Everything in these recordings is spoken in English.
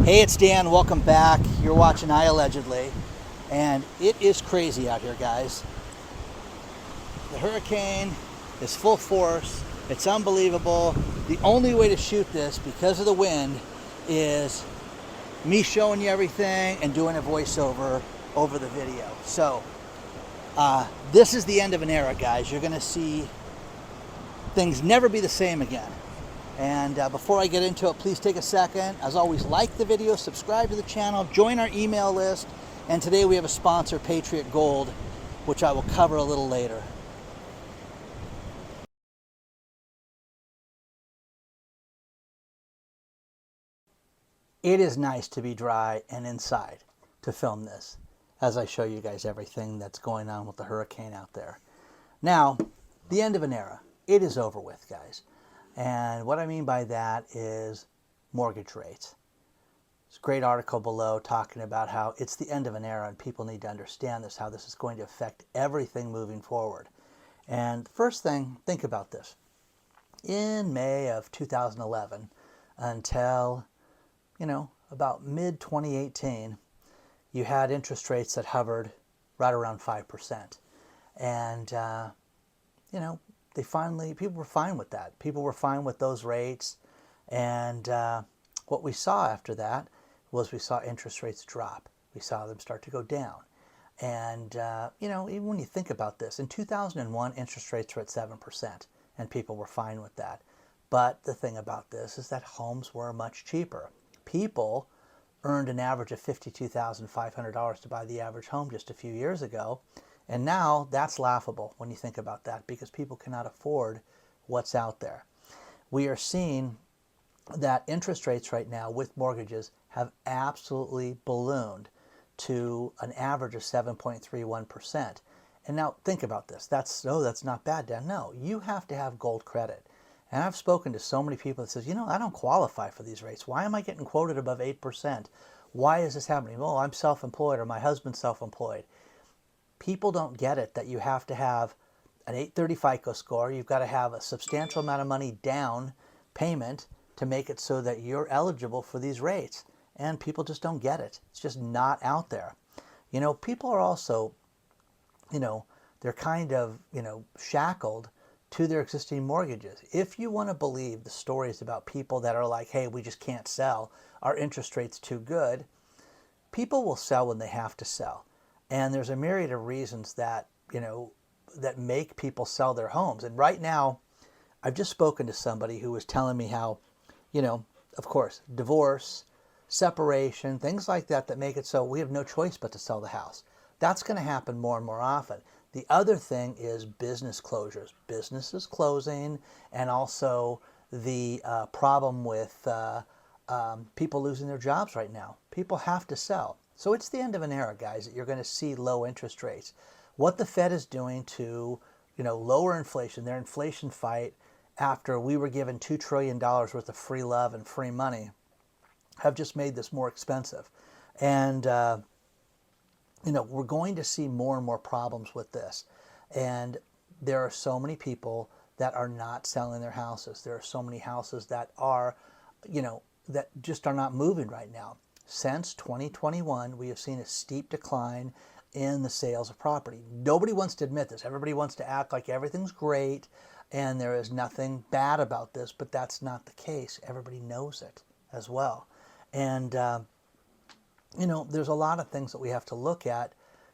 Hey, it's Dan. Welcome back. You're watching iAllegedly, and it is crazy out here, guys. The hurricane is full force. It's unbelievable. The only way to shoot this, because of the wind, is me showing you everything and doing a voiceover over the video. So, this is the end of an era, guys. You're going to see things never be the same again. And before I get into it, please take a second. As always, like the video, subscribe to the channel, join our email list. And today we have a sponsor, Patriot Gold, which I will cover a little later. It is nice to be dry and inside to film this, as I show you guys everything that's going on with the hurricane out there. Now, the end of an era. It is over with, guys. And what I mean by that is mortgage rates. There's a great article below talking about how it's the end of an era and people need to understand this, how this is going to affect everything moving forward. And the first thing, think about this. In May of 2011 until, about mid-2018, you had interest rates that hovered right around 5%. And, people were fine with that. People were fine with those rates. And what we saw after that was we saw interest rates drop. We saw them start to go down. And, even when you think about this, in 2001, interest rates were at 7%, and people were fine with that. But the thing about this is that homes were much cheaper. People earned an average of $52,500 to buy the average home just a few years ago. And now that's laughable when you think about that, because people cannot afford what's out there. We are seeing that interest rates right now with mortgages have absolutely ballooned to an average of 7.31%. And now think about this. That's not bad, Dan. No, you have to have gold credit. And I've spoken to so many people that says, I don't qualify for these rates. Why am I getting quoted above 8%? Why is this happening? Well, I'm self-employed, or my husband's self-employed. People don't get it that you have to have an 830 FICO score. You've got to have a substantial amount of money down payment to make it so that you're eligible for these rates. And people just don't get it. It's just not out there. People are also, they're kind of, shackled to their existing mortgages. If you want to believe the stories about people that are like, hey, we just can't sell, our interest rate's too good, people will sell when they have to sell. And there's a myriad of reasons that, that make people sell their homes. And right now, I've just spoken to somebody who was telling me how, of course, divorce, separation, things like that make it so we have no choice but to sell the house. That's going to happen more and more often. The other thing is business closures, businesses closing, and also the problem with people losing their jobs right now. People have to sell. So it's the end of an era, guys, that you're going to see low interest rates. What the Fed is doing to, lower inflation, their inflation fight after we were given $2 trillion worth of free love and free money, have just made this more expensive. And, we're going to see more and more problems with this. And there are so many people that are not selling their houses. There are so many houses that are, that just are not moving right now. Since 2021, we have seen a steep decline in the sales of property. Nobody wants to admit this. Everybody wants to act like everything's great and there is nothing bad about this, but that's not the case. Everybody knows it as well. And, there's a lot of things that we have to look at,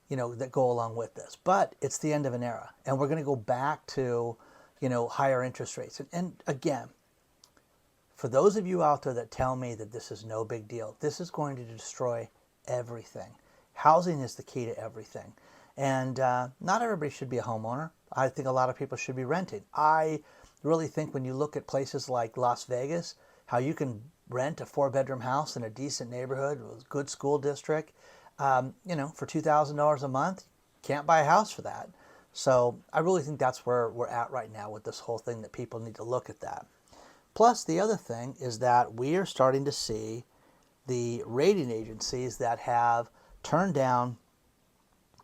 that go along with this. But it's the end of an era, and we're going to go back to, higher interest rates. And again, for those of you out there that tell me that this is no big deal, this is going to destroy everything. Housing is the key to everything. And not everybody should be a homeowner. I think a lot of people should be renting. I really think when you look at places like Las Vegas, how you can rent a 4-bedroom house in a decent neighborhood with a good school district, for $2,000 a month, can't buy a house for that. So I really think that's where we're at right now with this whole thing, that people need to look at that. Plus, the other thing is that we are starting to see the rating agencies that have turned down,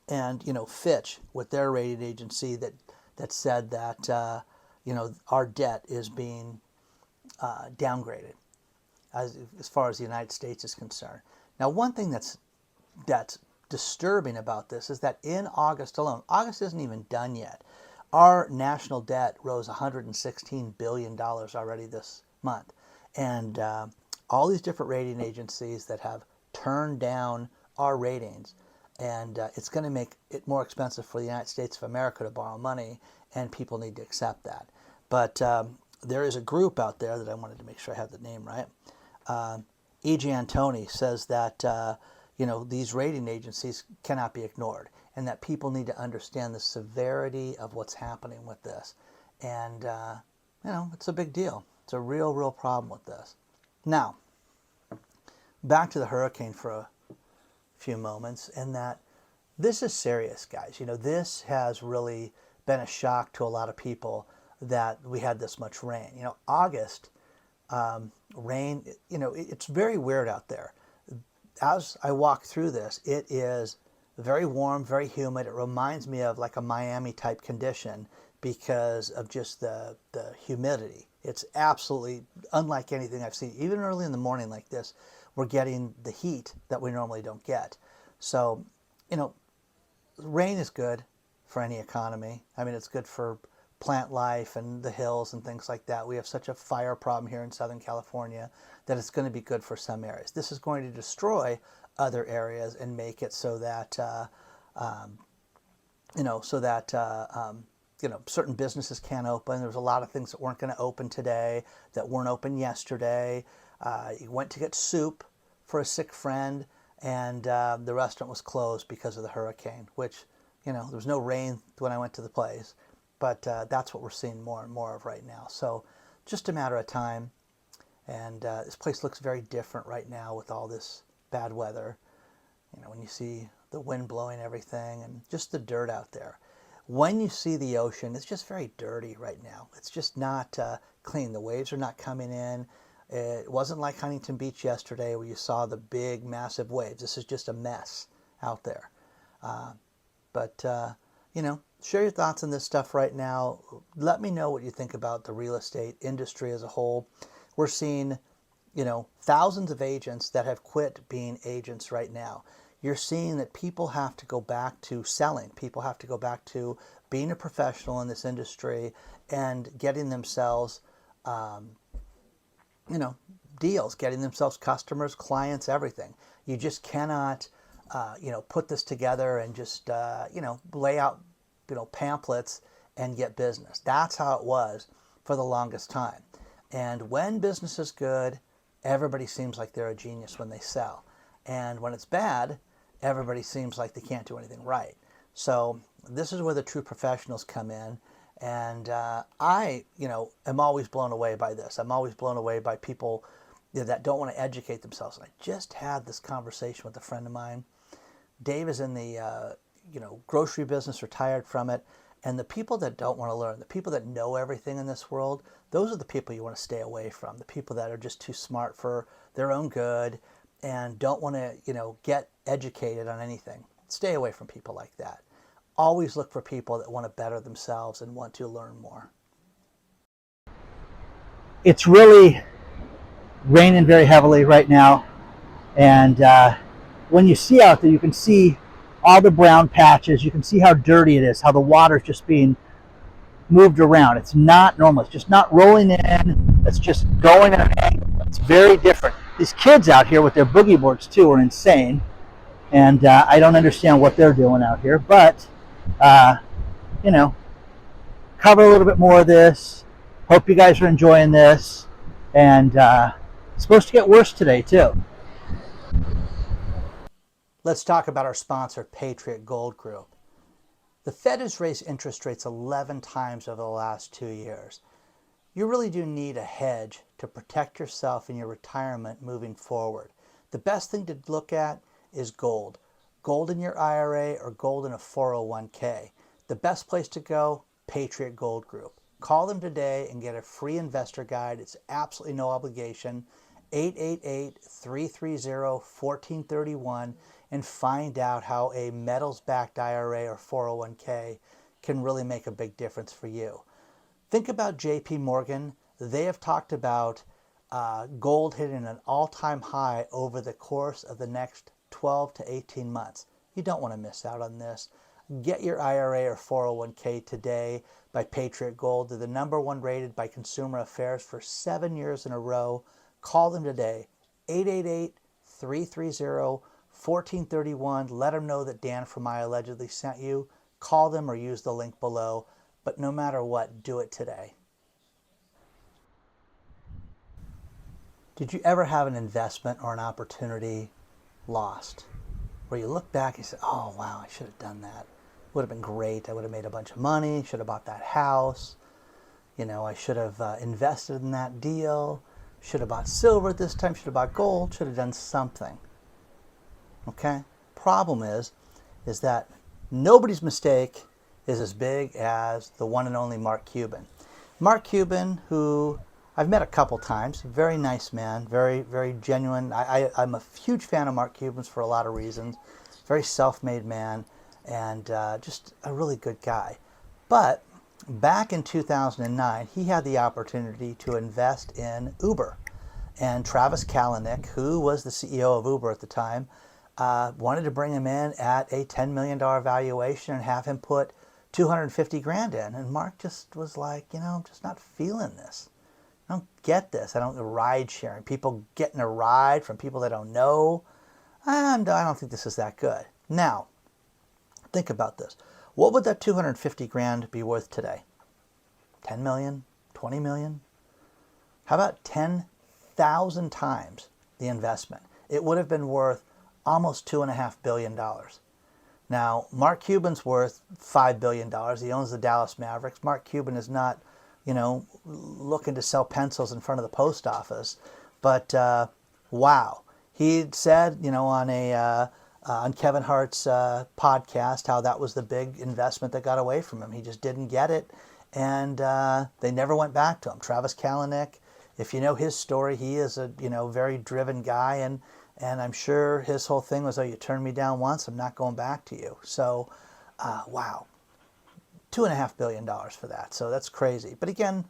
and Fitch with their rating agency that said that our debt is being downgraded. as far as the United States is concerned. Now, one thing that's disturbing about this is that in August alone, August isn't even done yet, our national debt rose $116 billion already this month. And all these different rating agencies that have turned down our ratings, and it's going to make it more expensive for the United States of America to borrow money, and people need to accept that. But there is a group out there that I wanted to make sure I have the name right. E.G. Antoni says that these rating agencies cannot be ignored, and that people need to understand the severity of what's happening with this. And it's a big deal. It's a real problem with this. Now, back to the hurricane for a few moments, and that this is serious, guys. This has really been a shock to a lot of people that we had this much rain. August rain, it's very weird out there. As I walk through this, it is very warm, very humid. It reminds me of like a Miami type condition because of just the humidity. It's absolutely unlike anything I've seen. Even early in the morning like this, we're getting the heat that we normally don't get. So, rain is good for any economy. I mean, it's good for plant life and the hills and things like that. We have such a fire problem here in Southern California that it's going to be good for some areas. This is going to destroy other areas and make it so that certain businesses can't open. There was a lot of things that weren't going to open today, that weren't open yesterday. You went to get soup for a sick friend, and the restaurant was closed because of the hurricane, which, there was no rain when I went to the place. But that's what we're seeing more and more of right now. So just a matter of time. And this place looks very different right now with all this bad weather. When you see the wind blowing everything and just the dirt out there. When you see the ocean, it's just very dirty right now. It's just not clean. The waves are not coming in. It wasn't like Huntington Beach yesterday where you saw the big, massive waves. This is just a mess out there. Share your thoughts on this stuff right now. Let me know what you think about the real estate industry as a whole. We're seeing, thousands of agents that have quit being agents right now. You're seeing that people have to go back to selling. People have to go back to being a professional in this industry and getting themselves, deals, getting themselves customers, clients, everything. You just cannot, put this together and just, lay out, pamphlets and get business. That's how it was for the longest time. And when business is good, everybody seems like they're a genius when they sell. And when it's bad, everybody seems like they can't do anything right. So this is where the true professionals come in. And I am always blown away by this. I'm always blown away by people that don't want to educate themselves. And I just had this conversation with a friend of mine. Dave is in the grocery business, retired from it. And the people that don't want to learn, the people that know everything in this world, those are the people you want to stay away from. The people that are just too smart for their own good and don't want to, get educated on anything. Stay away from people like that. Always look for people that want to better themselves and want to learn more. It's really raining very heavily right now. And when you see out there, you can see all the brown patches. You can see how dirty it is, how the water's just being moved around. It's not normal. It's just not rolling in. It's just going at an angle. It's very different. These kids out here with their boogie boards too are insane. And I don't understand what they're doing out here. But, cover a little bit more of this. Hope you guys are enjoying this. And it's supposed to get worse today too. Let's talk about our sponsor, Patriot Gold Group. The Fed has raised interest rates 11 times over the last 2 years. You really do need a hedge to protect yourself in your retirement moving forward. The best thing to look at is gold. Gold in your IRA or gold in a 401k. The best place to go, Patriot Gold Group. Call them today and get a free investor guide. It's absolutely no obligation. 888-330-1431 and find out how a metals-backed IRA or 401k can really make a big difference for you. Think about JP Morgan. They have talked about gold hitting an all-time high over the course of the next 12 to 18 months. You don't want to miss out on this. Get your IRA or 401k today by Patriot Gold. They're the #1 rated by Consumer Affairs for 7 years in a row. Call them today, 888-330-1431. Let them know that Dan from iAllegedly sent you. Call them or use the link below. But no matter what, do it today. Did you ever have an investment or an opportunity lost, where you look back and you say, oh, wow, I should have done that. Would have been great. I would have made a bunch of money, should have bought that house. I should have invested in that deal, should have bought silver at this time, should have bought gold, should have done something. Okay? Problem is that nobody's mistake is as big as the one and only Mark Cuban. Mark Cuban, who I've met a couple times, very nice man, very, very genuine. I'm a huge fan of Mark Cuban's for a lot of reasons. Very self-made man, and just a really good guy. But back in 2009, he had the opportunity to invest in Uber. And Travis Kalanick, who was the CEO of Uber at the time, wanted to bring him in at a $10 million valuation and have him put 250 grand in. And Mark just was like, I'm just not feeling this. I don't get this. I don't ride sharing. People getting a ride from people they don't know. And I don't think this is that good. Now, think about this. What would that 250 grand be worth today? 10 million? 20 million? How about 10,000 times the investment? It would have been worth almost $2.5 billion. Now, Mark Cuban's worth $5 billion. He owns the Dallas Mavericks. Mark Cuban is not, looking to sell pencils in front of the post office. But wow, he said, on Kevin Hart's podcast, how that was the big investment that got away from him. He just didn't get it, and they never went back to him. Travis Kalanick, if you know his story, he is a very driven guy, and I'm sure his whole thing was, oh, you turned me down once, I'm not going back to you. So, wow. $2.5 billion for that. So that's crazy. But again,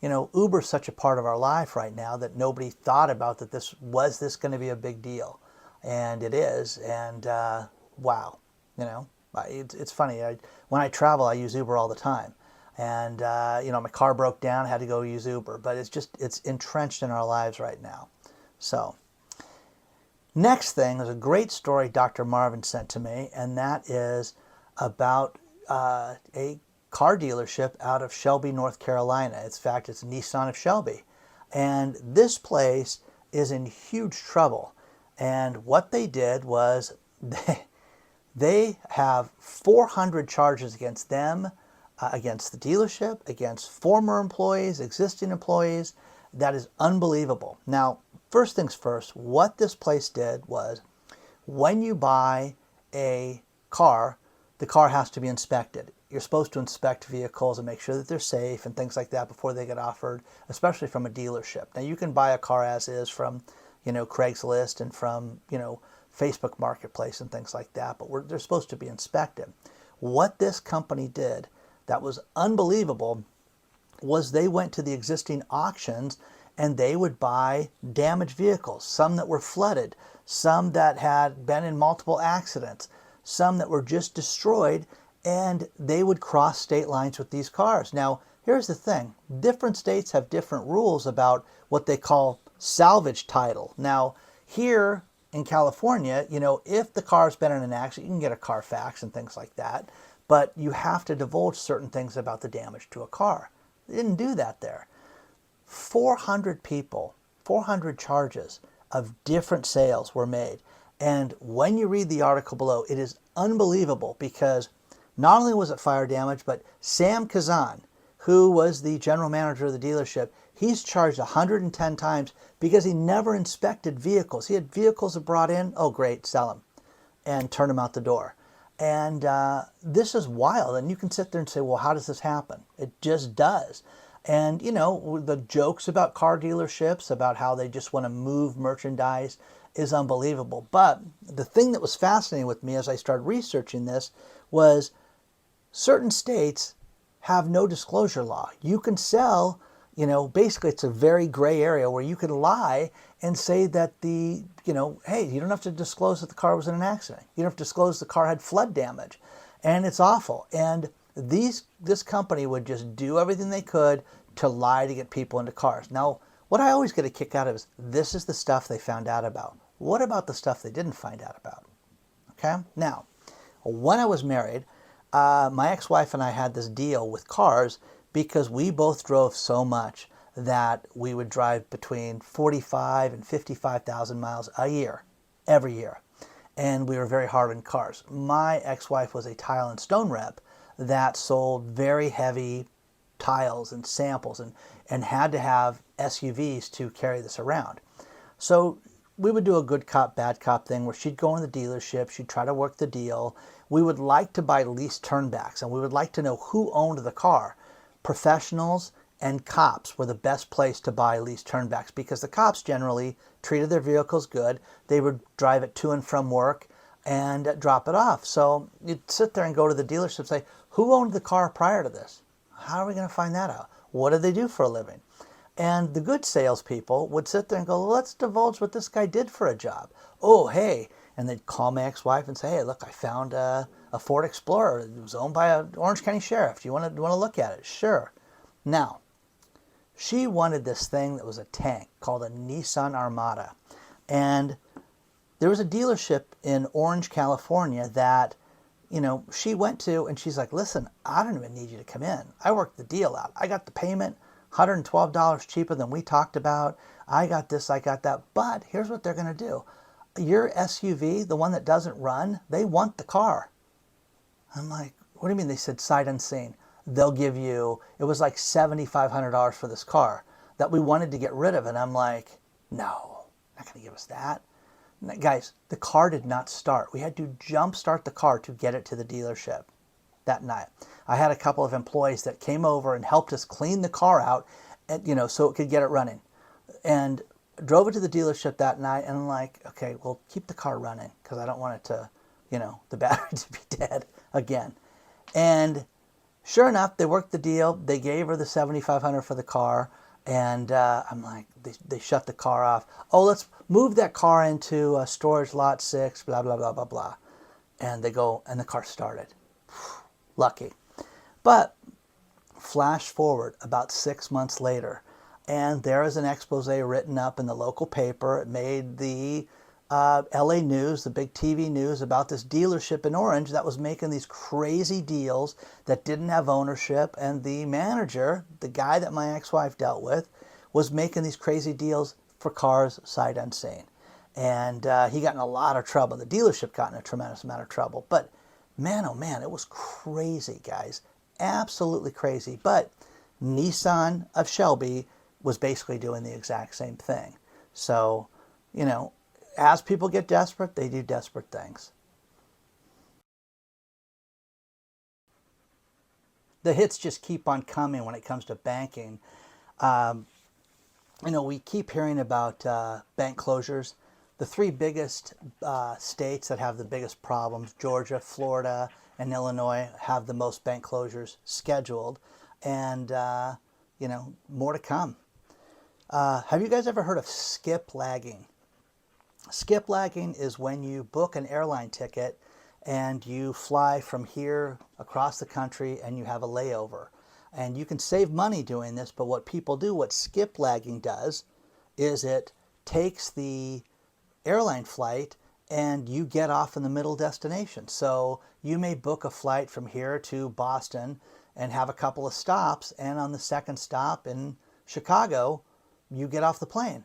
Uber's such a part of our life right now that nobody thought about that this going to be a big deal. And it is. And wow, it's funny. When I travel, I use Uber all the time. And, my car broke down, I had to go use Uber. But it's entrenched in our lives right now. So next thing is a great story Dr. Marvin sent to me, and that is about a car dealership out of Shelby, North Carolina. In fact, it's Nissan of Shelby. And this place is in huge trouble. And what they did was they have 400 charges against them, against the dealership, against former employees, existing employees. That is unbelievable. Now, first things first, what this place did was when you buy a car, the car has to be inspected. You're supposed to inspect vehicles and make sure that they're safe and things like that before they get offered, especially from a dealership. Now, you can buy a car as is from, Craigslist and from, Facebook Marketplace and things like that, but they're supposed to be inspected. What this company did that was unbelievable was they went to the existing auctions and they would buy damaged vehicles, some that were flooded, some that had been in multiple accidents, some that were just destroyed, and they would cross state lines with these cars. Now, here's the thing. Different states have different rules about what they call salvage title. Now, here in California, if the car's been in an accident, you can get a Carfax and things like that, but you have to divulge certain things about the damage to a car. They didn't do that there. 400 people, 400 charges of different sales were made. And when you read the article below, it is unbelievable because not only was it fire damage, but Sam Kazan, who was the general manager of the dealership, he's charged 110 times because he never inspected vehicles. He had vehicles that brought in, oh great, sell them, and turn them out the door. And this is wild. And you can sit there and say, well, how does this happen? It just does. And, the jokes about car dealerships, about how they just want to move merchandise is unbelievable. But the thing that was fascinating with me as I started researching this was certain states have no disclosure law. You can sell, You know, basically it's a very gray area where you could lie and say that the, you know, hey, you don't have to disclose that the car was in an accident. You don't have to disclose the car had flood damage. And it's awful. And this company would just do everything they could to lie to get people into cars. Now, what I always get a kick out of is this is the stuff they found out about. What about the stuff they didn't find out about? Okay? Now, when I was married, my ex-wife and I had this deal with cars because we both drove so much that we would drive between 45 and 55,000 miles a year, every year. And we were very hard on cars. My ex-wife was a tile and stone rep that sold very heavy tiles and samples and had to have SUVs to carry this around. So we would do a good cop, bad cop thing where she'd go in the dealership, she'd try to work the deal. We would like to buy lease turnbacks, and we would like to know who owned the car. Professionals and cops were the best place to buy lease turnbacks because the cops generally treated their vehicles good. They would drive it to and from work and drop it off. So you'd sit there and go to the dealership and say, who owned the car prior to this? How are we going to find that out? What did they do for a living? And the good salespeople would sit there and go, let's divulge what this guy did for a job. Oh, hey. And they'd call my ex-wife and say, hey, look, I found a Ford Explorer. It was owned by an Orange County sheriff. Do you want to look at it? Sure. Now, she wanted this thing that was a tank called a Nissan Armada. And there was a dealership in Orange, California that, you know, she went to, and she's like, listen, I don't even need you to come in. I worked the deal out. I got the payment $112 cheaper than we talked about. I got this, I got that. But here's what they're going to do. Your SUV, the one that doesn't run, they want the car. I'm like, what do you mean? They said sight unseen. They'll give you, it was like $7,500 for this car that we wanted to get rid of. And I'm like, no, not going to give us that. Guys, the car did not start. We had to jump start the car to get it to the dealership that night. I had a couple of employees that came over and helped us clean the car out, and, you know, so it could get it running. And drove it to the dealership that night, and I'm like, okay, well, keep the car running because I don't want it to, you know, the battery to be dead again. And sure enough, they worked the deal. They gave her the $7,500 for the car, and I'm like, they shut the car off. Oh, let's move that car into storage lot 6, blah, blah, blah, blah, blah. And they go, and the car started. Lucky. But flash forward about 6 months later, and there is an expose written up in the local paper. It made the LA news, the big TV news, about this dealership in Orange that was making these crazy deals that didn't have ownership. And the manager, the guy that my ex-wife dealt with, was making these crazy deals for cars sight unseen. And he got in a lot of trouble. The dealership got in a tremendous amount of trouble. But man, oh man, it was crazy, guys. Absolutely crazy. But Nissan of Shelby was basically doing the exact same thing. So, you know, as people get desperate, they do desperate things. The hits just keep on coming when it comes to banking. You know, we keep hearing about bank closures. The three biggest states that have the biggest problems, Georgia, Florida, and Illinois, have the most bank closures scheduled. And, you know, more to come. Have you guys ever heard of skip lagging? Skip lagging is when you book an airline ticket and you fly from here across the country and you have a layover. And you can save money doing this, but what people do, what skip lagging does, is it takes the airline flight and you get off in the middle destination. So you may book a flight from here to Boston and have a couple of stops, and on the second stop in Chicago, you get off the plane.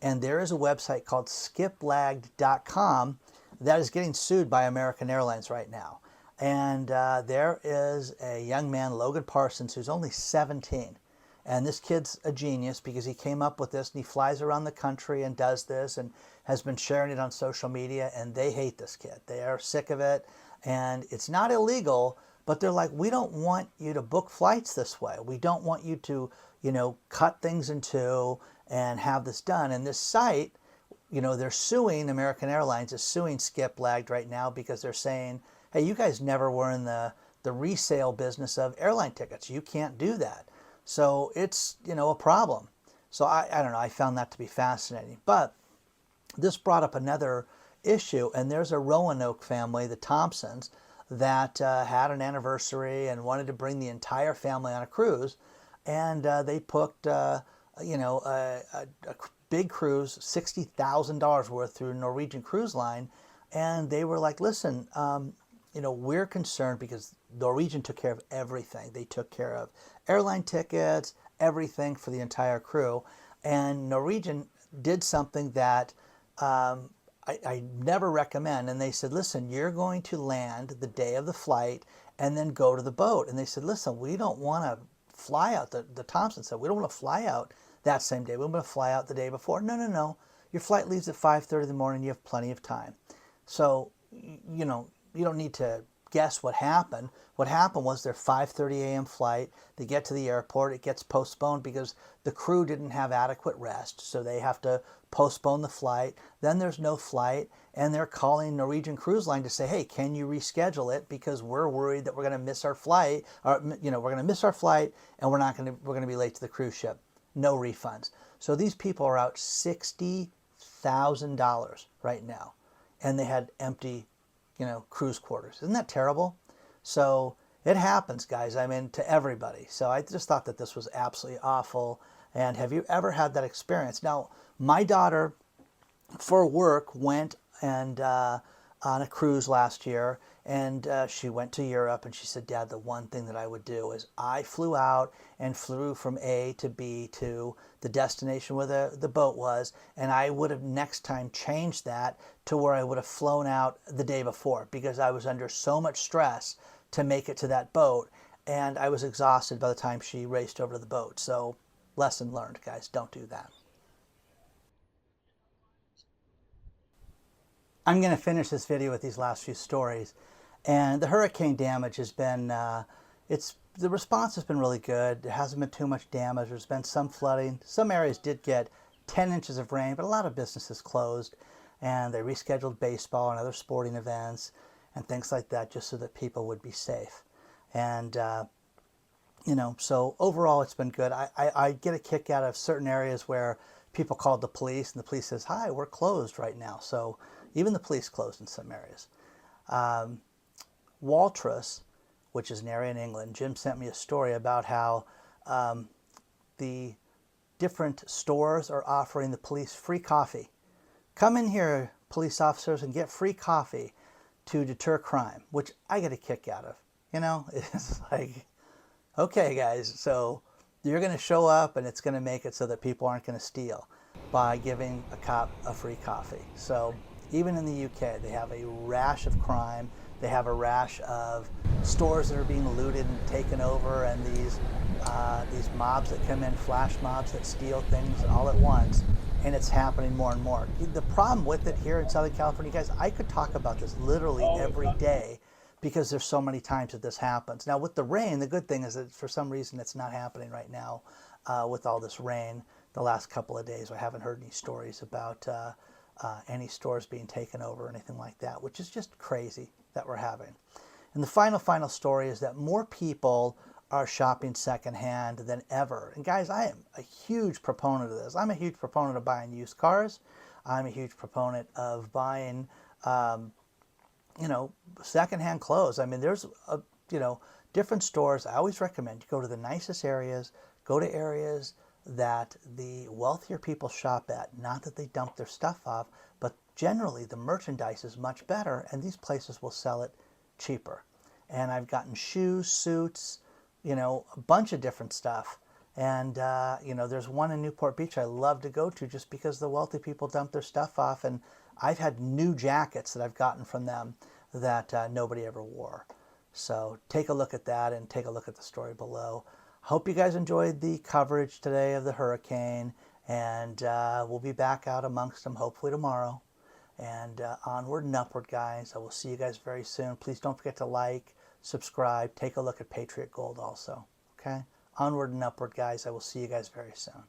And there is a website called skiplagged.com that is getting sued by American Airlines right now. And there is a young man, Logan Parsons, who's only 17. And this kid's a genius because he came up with this, and he flies around the country and does this and has been sharing it on social media, and they hate this kid. They are sick of it, and it's not illegal, but they're like, we don't want you to book flights this way. We don't want you to, you know, cut things in two and have this done. And this site, you know, they're suing, American Airlines is suing Skip Lagged right now because they're saying, hey, you guys never were in the resale business of airline tickets. You can't do that. So it's, a problem. So I don't know, I found that to be fascinating. But this brought up another issue, and there's a Roanoke family, the Thompsons, that had an anniversary and wanted to bring the entire family on a cruise, and they booked, a big cruise, $60,000 worth through Norwegian Cruise Line, and they were like, listen, we're concerned because Norwegian took care of everything. They took care of airline tickets, everything for the entire crew, and Norwegian did something that I never recommend. And they said, listen, you're going to land the day of the flight and then go to the boat. And they said, listen, we don't want to fly out. The Thompson said, we don't want to fly out that same day. We want to fly out the day before. No, no, no. Your flight leaves at 5:30 in the morning. You have plenty of time. So, you don't need to guess what happened. What happened was their 5:30 a.m. flight, they get to the airport, it gets postponed because the crew didn't have adequate rest, so they have to postpone the flight. Then there's no flight, and they're calling Norwegian Cruise Line to say, hey, can you reschedule it, because we're worried that we're going to miss our flight, or we're going to miss our flight, and we're going to be late to the cruise ship. No refunds. So these people are out $60,000 right now, and they had empty cruise quarters. Isn't that terrible? So it happens, guys. I mean, to everybody. So I just thought that this was absolutely awful. And have you ever had that experience? Now, my daughter, for work, went and on a cruise last year, and she went to Europe, and she said, Dad, the one thing that I would do is I flew out and flew from A to B to the destination where the boat was, and I would have next time changed that to where I would have flown out the day before, because I was under so much stress to make it to that boat, and I was exhausted by the time she raced over to the boat. So lesson learned, guys, don't do that. I'm going to finish this video with these last few stories. And the hurricane damage has been, the response has been really good. There hasn't been too much damage. There's been some flooding. Some areas did get 10 inches of rain, but a lot of businesses closed. And they rescheduled baseball and other sporting events and things like that just so that people would be safe. And, so overall it's been good. I get a kick out of certain areas where people called the police and the police says, hi, we're closed right now. So even the police closed in some areas. Waltrus, which is an area in England, Jim sent me a story about how the different stores are offering the police free coffee. Come in here, police officers, and get free coffee to deter crime, which I get a kick out of. It's like, okay, guys, so you're going to show up and it's going to make it so that people aren't going to steal by giving a cop a free coffee. So even in the UK, they have a rash of crime. They have a rash of stores that are being looted and taken over, and these mobs that come in, flash mobs that steal things all at once, and it's happening more and more. The problem with it here in Southern California, guys, I could talk about this literally every day because there's so many times that this happens. Now with the rain, the good thing is that for some reason it's not happening right now with all this rain the last couple of days. I haven't heard any stories about any stores being taken over or anything like that, which is just crazy that we're having. And the final story is that more people are shopping secondhand than ever. And guys, I am a huge proponent of this. I'm a huge proponent of buying used cars. I'm a huge proponent of buying, secondhand clothes. I mean, there's, different stores. I always recommend you go to the nicest areas, go to areas that the wealthier people shop at. Not that they dump their stuff off, but generally the merchandise is much better, and these places will sell it cheaper. And I've gotten shoes, suits, a bunch of different stuff. And, there's one in Newport Beach I love to go to just because the wealthy people dump their stuff off. And I've had new jackets that I've gotten from them that nobody ever wore. So take a look at that and take a look at the story below. Hope you guys enjoyed the coverage today of the hurricane. And we'll be back out amongst them hopefully tomorrow. And onward and upward, guys. I will see you guys very soon. Please don't forget to like, subscribe, take a look at Patriot Gold also. Okay? Onward and upward, guys. I will see you guys very soon.